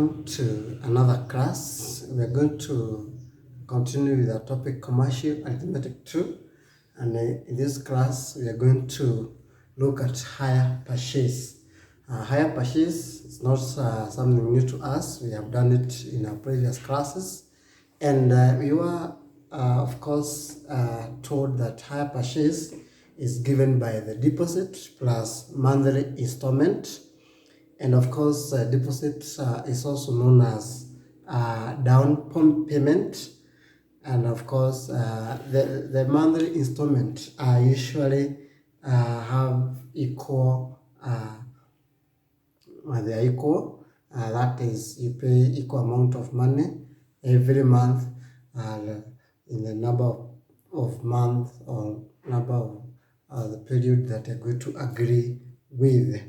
Welcome to another class. We are going to continue with our topic Commercial Arithmetic 2, and in this class we are going to look at hire purchase. Hire purchase is not something new to us. We have done it in our previous classes, and we were of course told that hire purchase is given by the deposit plus monthly installment. And of course, deposit is also known as down payment. And of course, the monthly installment usually have equal, they are equal. That is, you pay equal amount of money every month in the number of months or number of the period that you're going to agree with.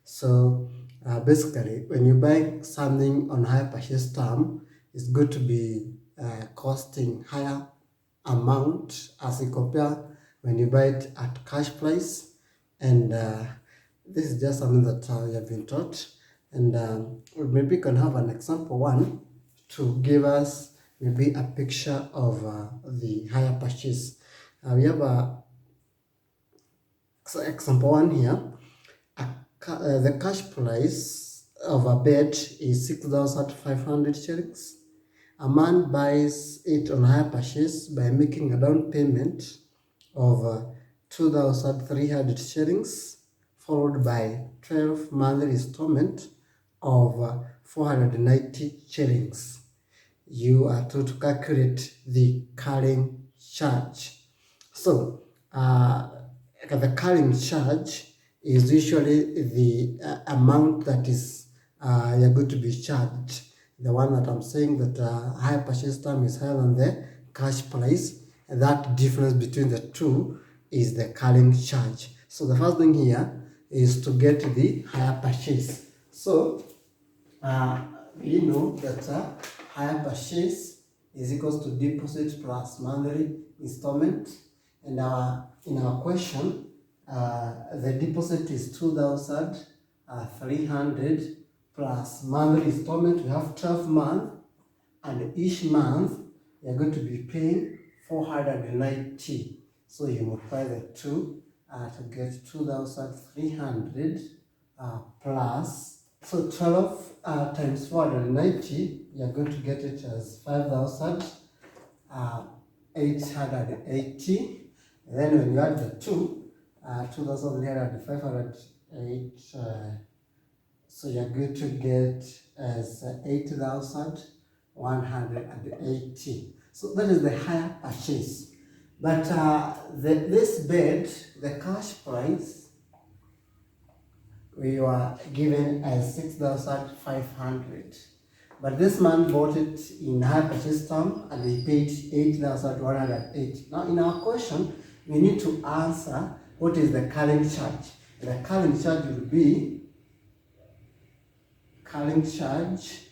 So basically, when you buy something on hire purchase term, it's going to be costing higher amount as you compare when you buy it at cash price. And this is just something that you have been taught. And maybe you can have an example one to give us maybe a picture of the hire purchase. We have a example one here. The cash price of a bed is 6,500 shillings. A man buys it on hire purchase by making a down payment of 2,300 shillings, followed by 12 monthly installment of 490 shillings. You are told to calculate the carrying charge. So, the carrying charge is usually the amount that is you're going to be charged. The one that I'm saying that hire purchase term is higher than the cash price, and that difference between the two is the carrying charge. So the first thing here is to get the hire purchase. So we know that hire purchase is equals to deposit plus monthly installment, and in our question, the deposit is 2,300 plus monthly installment. We have 12 months, and each month you're going to be paying 490. So you multiply the two to get 2,300 plus. So 12 times 490, you're going to get it as 5,880. And then when you add the two, 2,300, 508, so you're going to get as 8,180. So that is the hire purchase. But this bed, the cash price, we were given as 6,500. But this man bought it in hire purchase term and he paid 8,180. Now in our question, we need to answer what is the carrying charge. The carrying charge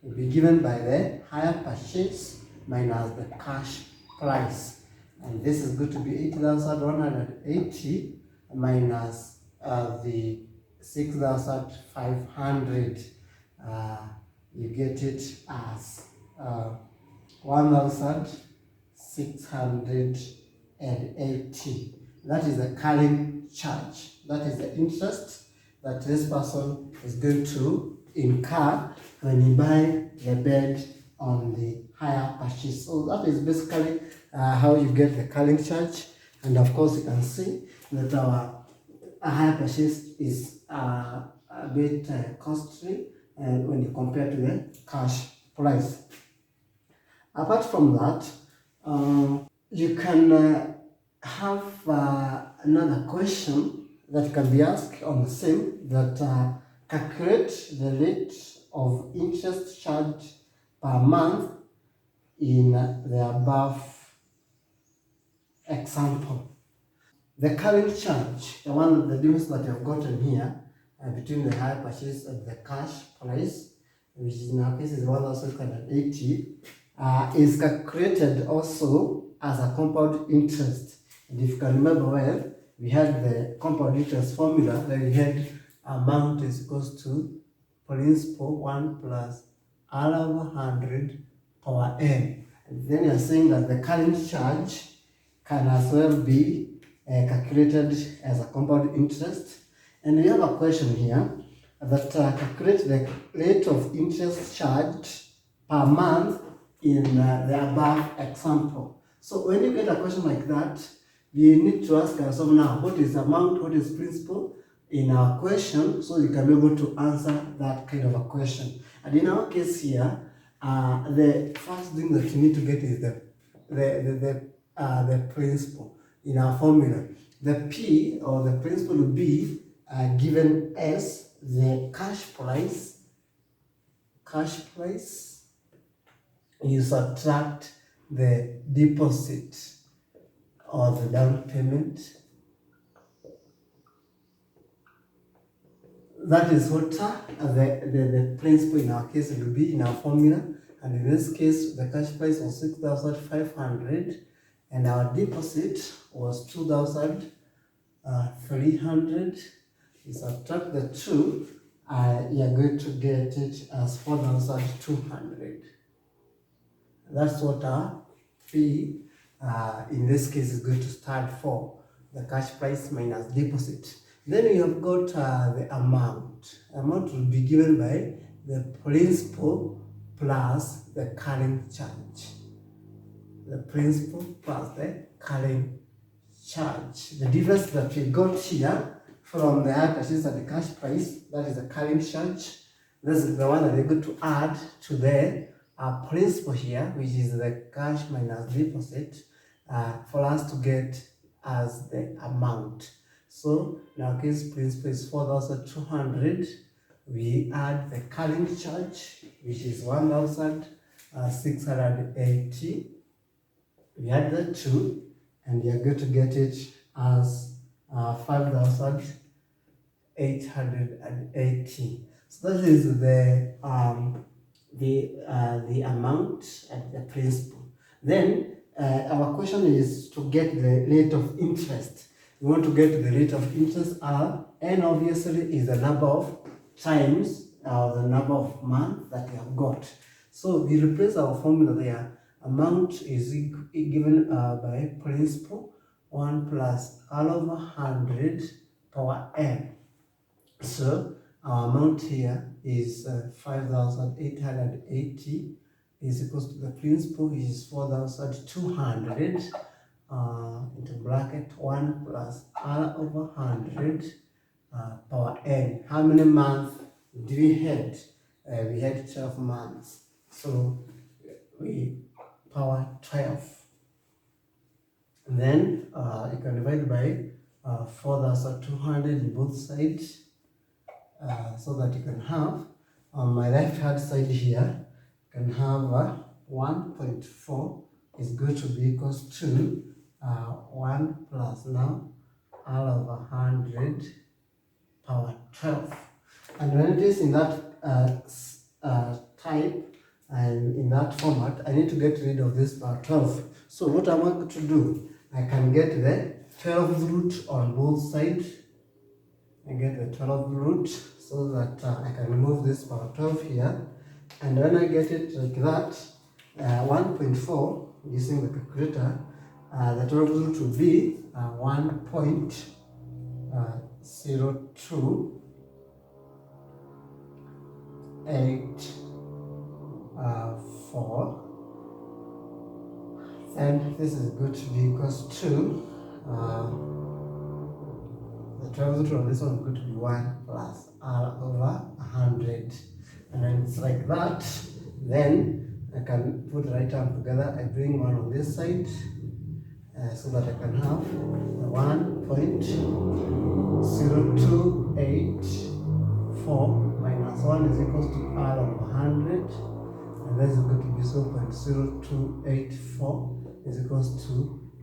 will be given by the hire purchase minus the cash price. And this is going to be 8,180 minus the 6,500. You get it as 1,680. That is the carrying charge. That is the interest that this person is going to incur when you buy the bed on the hire purchase. So that is basically how you get the carrying charge. And of course, you can see that our hire purchase is a bit costly when you compare to the cash price. Apart from that, you can have another question that can be asked on the same, that calculate the rate of interest charged per month in the above example. The carrying charge, the difference that you have gotten here between the hire purchase and the cash price, which in our case is 1,680, is calculated also as a compound interest. And if you can remember well, we had the compound interest formula where we had amount is equals to principal 1 plus R over 100 power n. And then you're saying that the current charge can as well be calculated as a compound interest. And we have a question here that calculate the rate of interest charged per month in the above example. So when you get a question like that, we need to ask ourselves now, what is amount, what is principal in our question, so you can be able to answer that kind of a question. And in our case here, the first thing that you need to get is the principal in our formula. The P, or the principal, will be given as the cash price. You subtract the deposit or the down payment. That is what the principal in our case will be in our formula. And in this case, the cash price was 6,500 and our deposit was 2,300. You subtract the two, you are going to get it as 4,200. That's what our fee in this case is going to stand for, the cash price minus deposit. Then we have got the amount. Amount will be given by the principal plus the current charge. The principal plus the current charge. The difference that we got here from the purchase and the cash price, that is the current charge. This is the one that we're going to add to the principal here, which is the cash minus deposit, for us to get as the amount. So in our case, principal is 4,200. We add the current charge, which is 1,680. We add the two, and we are going to get it as 5,880. So that is the amount and the principal. Then our question is to get the rate of interest. We want to get the rate of interest. N obviously is the number of times the number of months that we have got. So we replace our formula there. Amount is given by principal 1 plus R over 100 power n. So our amount here is 5,880 is equals to the principal, which is 4,200 into bracket 1 plus R over 100 power n. How many months do we had? We had 12 months. So we power 12. And then you can divide by 4,200 in both sides, so that you can have on my left hand side here, you can have 1.4 is going to be equals to 1 plus now R over 100 power 12. And when it is in that type and in that format, I need to get rid of this power 12. So what I'm going to do, I can get the 12th root on both sides. I get the 12th root so that I can remove this power 12 here. And when I get it like that, 1.4 using the calculator, the 12th root will be 1.0284. And this is going to be equals to the 12th root on this one is going to be 1 plus R over 100. And when it's like that, then I can put the right hand together. I bring one on this side so that I can have 1.0284 minus 1 is equals to R over 100. And that is going to be 0.0284 is equals to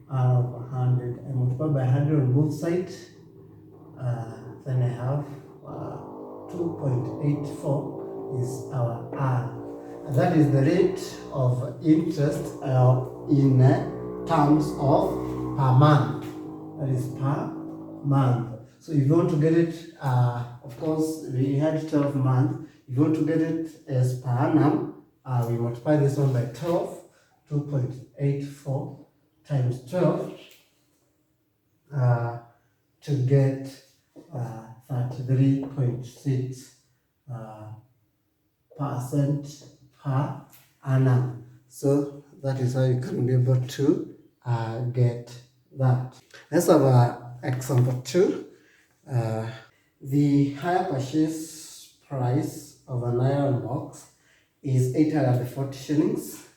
R over 100. I multiply by 100 on both sides. Then I have 2.84 is our R. And that is the rate of interest in terms of per month. That is per month. So if you want to get it, of course, we had 12 months. If you want to get it as per annum, we multiply this one by 12, 2.84 times 12 to get 33.6 percent per annum. So that is how you can be able to get that. Let's have example 2. The hire purchase price of an iron box is 840 shillings.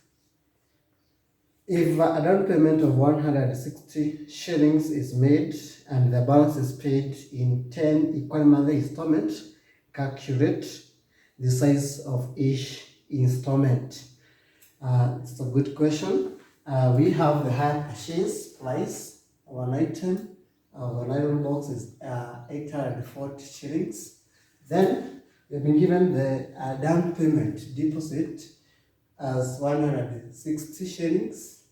If a down payment of 160 shillings is made and the balance is paid in 10 equal monthly installments, calculate the size of each installment. It's a good question. We have the hire purchase price of an item of an iron box is 840 shillings. Then we've been given the down payment deposit as 160 shillings.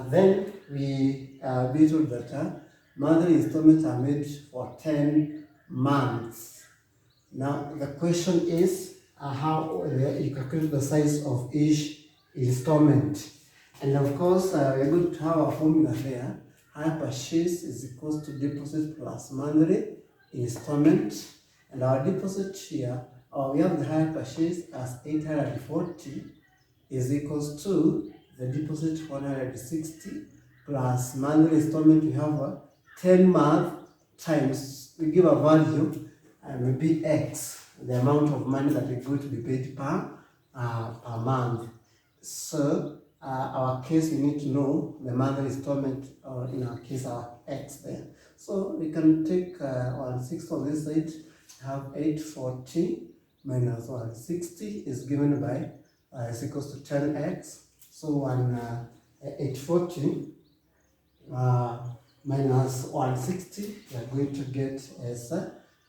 Then we be told that monthly installments are made for 10 months. Now the question is how you calculate the size of each installment. And of course, we're going to have a formula there. Hire purchase is equals to deposit plus monthly installment. And our deposit here, we have the hire purchase as 840 is equals to the deposit 160 plus monthly installment. We have a 10 month times, we give a value and repeat X, the amount of money that is going to be paid per month. So our case, we need to know the monthly installment, or in our case, our X there. So we can take 160 on this side, have 840 minus 160 is given by is equals to 10x. So 840 minus 160, we are going to get as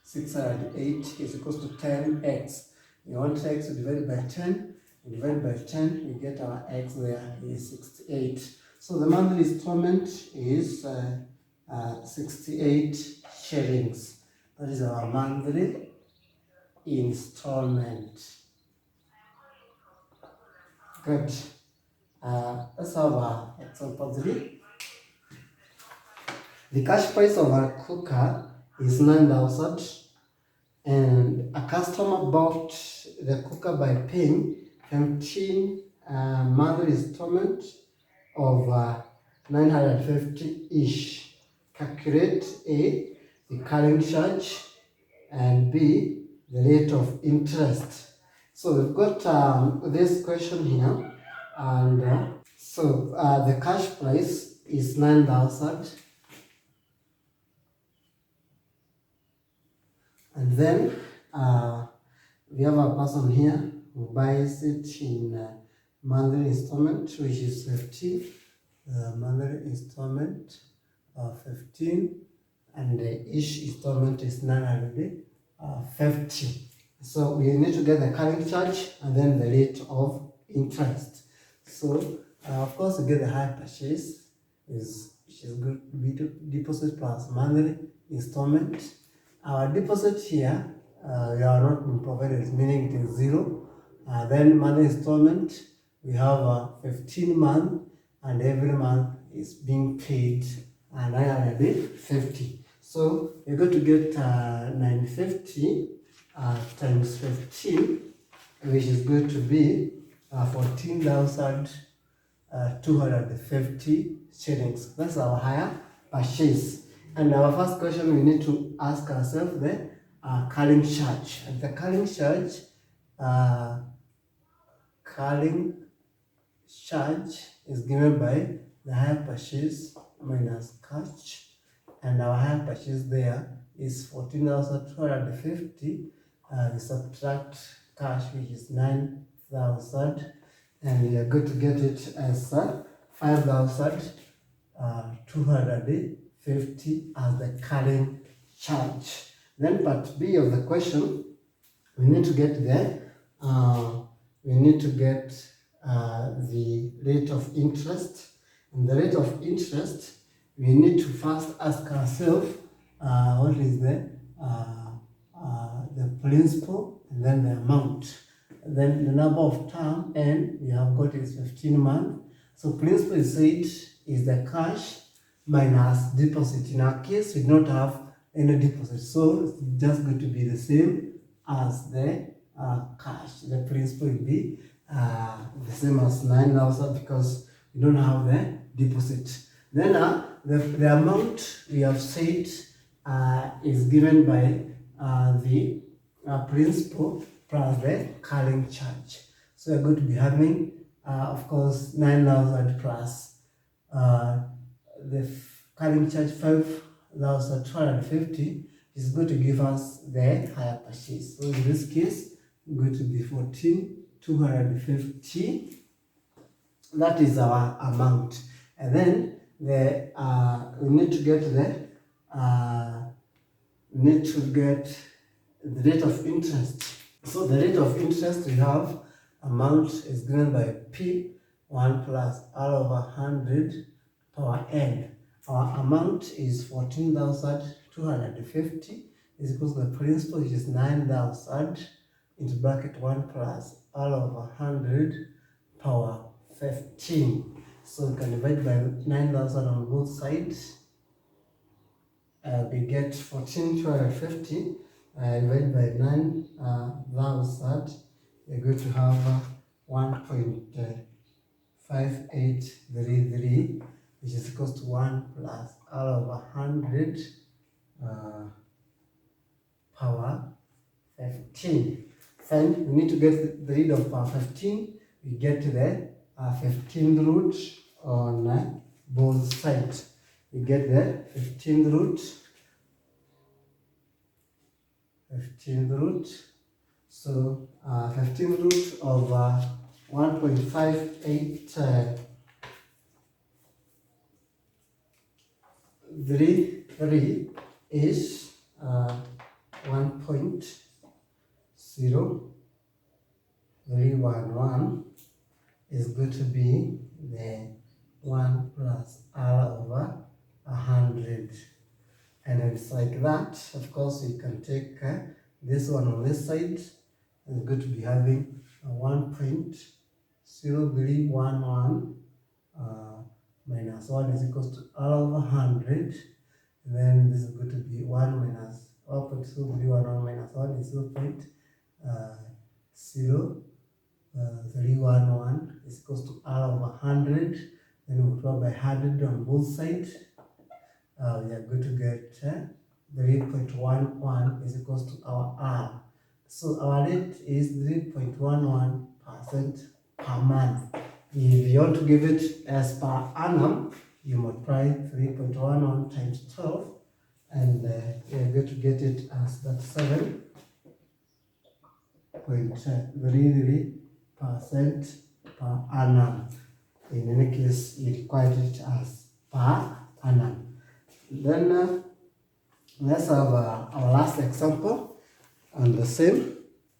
608 is equals to 10x. We want x to divide by 10. We divide by 10, we get our x there is 68. So the monthly installment is 68 shillings. That is our monthly installment. Good. Let's have example 3. The cash price of a cooker is 9,000, and a customer bought the cooker by paying 15 monthly installment of 950 each. Calculate A, the carrying charge, and B, the rate of interest. So we've got this question here, and so the cash price is 9,000, and then we have a person here who buys it in monthly installment, which is 15. Monthly installment of 15, and each installment is 950. So we need to get the carrying charge and then the rate of interest. So of course, we get the hire purchase which is good deposit plus monthly installment. Our deposit here we are not provided, meaning it is 0. Then monthly installment, we have 15 months, and every month is being paid 950. So you're going to get 950 times 15, which is going to be 14,250 shillings. That's our hire purchase. And our first question, we need to ask ourselves the carrying charge. And the carrying charge is given by the hire purchase minus cash, and our hire purchase there is 14,250. We subtract cash, which is 9,000, and we are going to get it as 5,250 as the carrying charge. Then part B of the question, we need to get the rate of interest. And the rate of interest, we need to first ask ourselves what is the principal and then the amount. then the number of term N we have got is 15 months. So principal is said is the cash minus deposit. In our case, we do not have any deposit, so it's just going to be the same as the cash. The principal will be the same as 9,000 because we don't have the deposit. Then the amount we have said is given by the principal plus the carrying charge. So we're going to be having, of course, 9,000 plus the carrying charge 5,250 is going to give us the higher purchase. So in this case, going to be 14,250. That is our amount, and then the we need to get the rate of interest. So the rate of interest we have amount is given by P1 plus R over 100 power N. Our amount is 14,250 is equal to the principal, which is 9,000 into bracket 1 plus R over 100 power 15. So we can divide by 9,000 on both sides. We get 14,250 divided by 9,000. We're going to have 1.5833, which is equal to 1 plus R over 100 power 15. Then we need to get the read of power 15. We get the 15th root on both sides. We get the 15th root. So 15th root of 1.583 is 1.0311 is going to be the 1 plus R over 100. And it's like that. Of course, we can take this one on this side. It's going to be having 1.0311 minus 1 is equal to R over 100. And then this is going to be 1 minus 1.0311 minus 1 is 0.0311 is equal to R over 100. Then we multiply by 100 on both sides. We are going to get 3.11 is equal to our R. So our rate is 3.11% per month. If you want to give it as per annum, you multiply 3.11 times 12, and we are going to get it as that 7.33% per annum. In any case, we require it as per annum. Then let's have our last example on the same.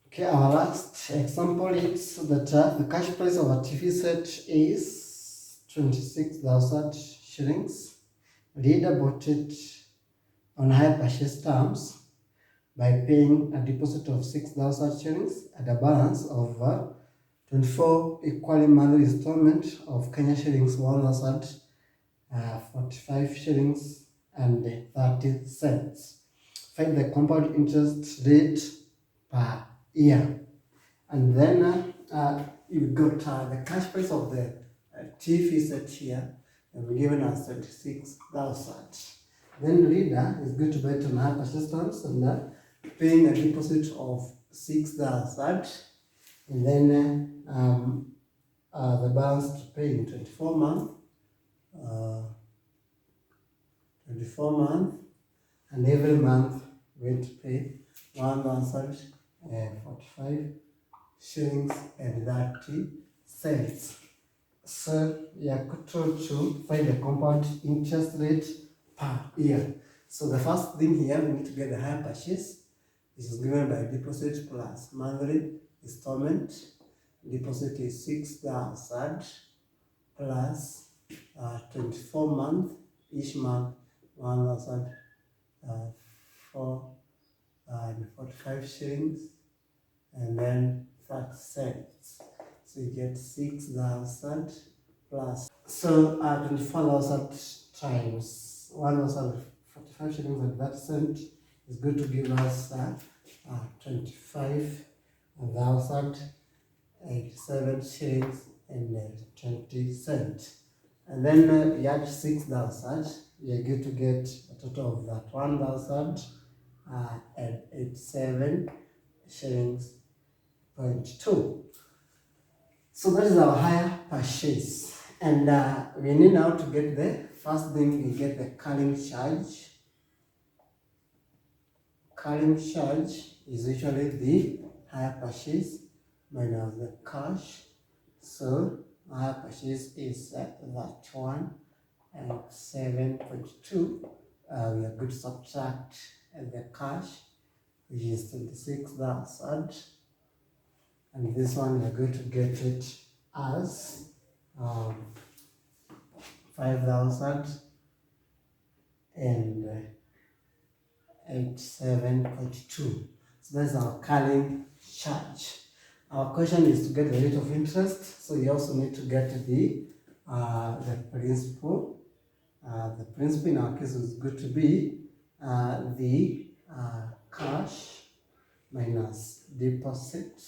Okay, our last example is that the cash price of a TV set is 26,000 shillings. Reader bought it on hire purchase terms by paying a deposit of 6,000 shillings and a balance of 24 equally monthly installment of Kenya shillings 1,045 shillings and 30 cents. Find the compound interest rate per year. And then you've got the cash price of the TV set here, and we're given us 26,000. Then the reader is going to buy it on hire purchase terms and paying a deposit of 6,000, and then the balance to pay in 24 months. 24 months, and every month we're going to pay 1,045 shillings and 30 cents. So we are told to find the compound interest rate per year. So the first thing here, we need to get the hire purchase. This is given by deposit plus monthly installment. Deposit is 6,000 plus 24 months. Each month 1,045 shillings, and then cents. So you get 6,000 plus. So 24,000 times 1,045 shillings and 30 cents is going to give us 25,087 shillings and 20 cents. And then we add 6,000, we are going to get a total of that 1,087 shillings point 2. So that is our hire purchase. And we need now to get the first thing, we get the carrying charge. Carrying charge is usually the hire purchase minus the cash. So hire purchase is that one and 7.2. We are going to subtract the cash, which is 26,000. And this one we are going to get it as 5,087.2. So that's our carrying charge. Our question is to get the rate of interest, so you also need to get the principal. The principal in our case is going to be the cash minus deposit.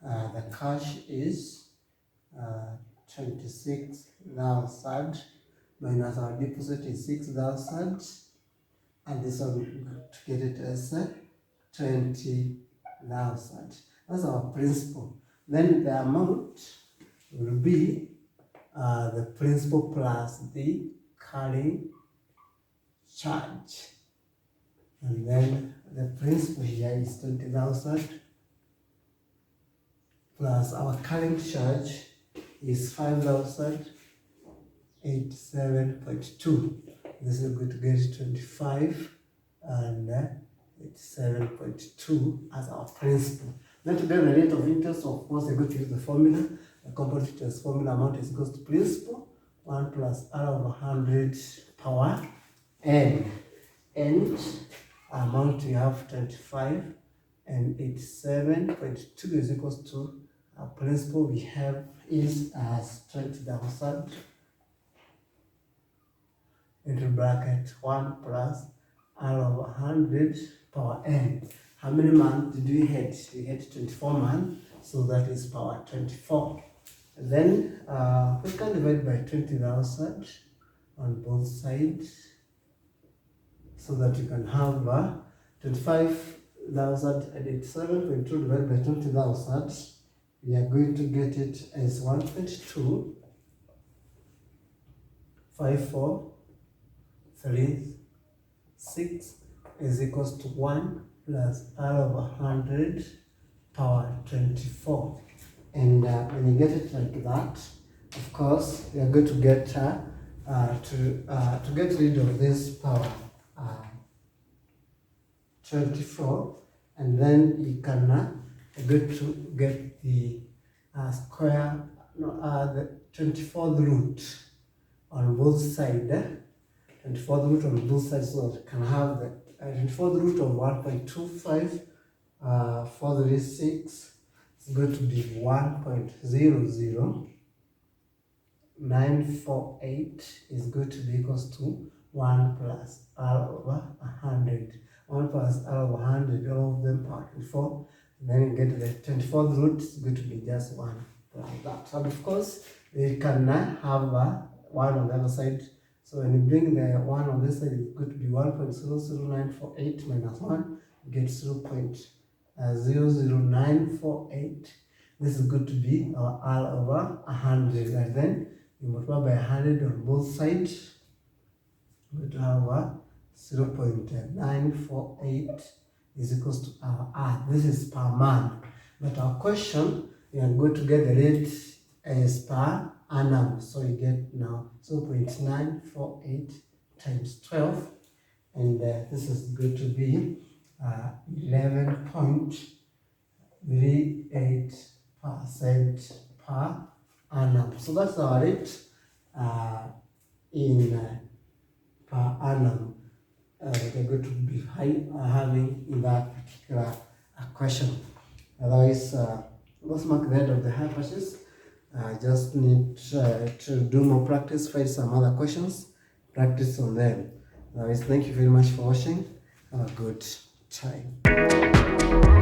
The cash is 26,000 minus our deposit is 6,000, and this one to get it as 20,000. That's our principal. Then the amount will be the principal plus the carrying charge. And then the principal here is 20,000 plus our carrying charge is 5,087.2. This is going to get 25 and 87.2 as our principal. Then to get the rate of interest, of course, we're going to use the formula. The compound interest formula amount is equal to principal 1 plus R over 100 power n. And amount we have 25 and 87.2 is equal to our principal we have is as 20,000 into bracket 1 plus R over 100 power n. How many months did we hit? We hit 24 months, so that is power 24. And then we can divide by 20,000 on both sides, so that you can have 25,087.2 divided by 20,000. We are going to get it as 1.2 5436 is equals to 1 plus R over 100 power 24. And when you get it like that, of course, we are going to get to get rid of this power 24, and then you can go to get the the 24th root on both sides. 24th root on both sides, so that you can have the 24th root of 1.25 436 is going to be 1.00948 is going to be equals to 1 plus R over 100. 1 plus R over 100, all of them power 24. And then you get the 24th root is going to be just 1 like that. And of course, you can have 1 on the other side. So when you bring the 1 on this side, it's going to be 1.00948 minus 1. You get 0.00948. This is going to be our R over 100. And then you multiply by 100 on both sides. We're going to have 0.948 is equals to our R. This is per month. But our question, we are going to get the rate as per annum. So you get now 0.948 times 12. And this is going to be 11.38% per annum. So that's our rate in per annum that we're going to be having in that particular question. Otherwise, let's mark the end of the higher purchase. I just need to do more practice, find some other questions, practice on them. Otherwise, thank you very much for watching. Have a good time.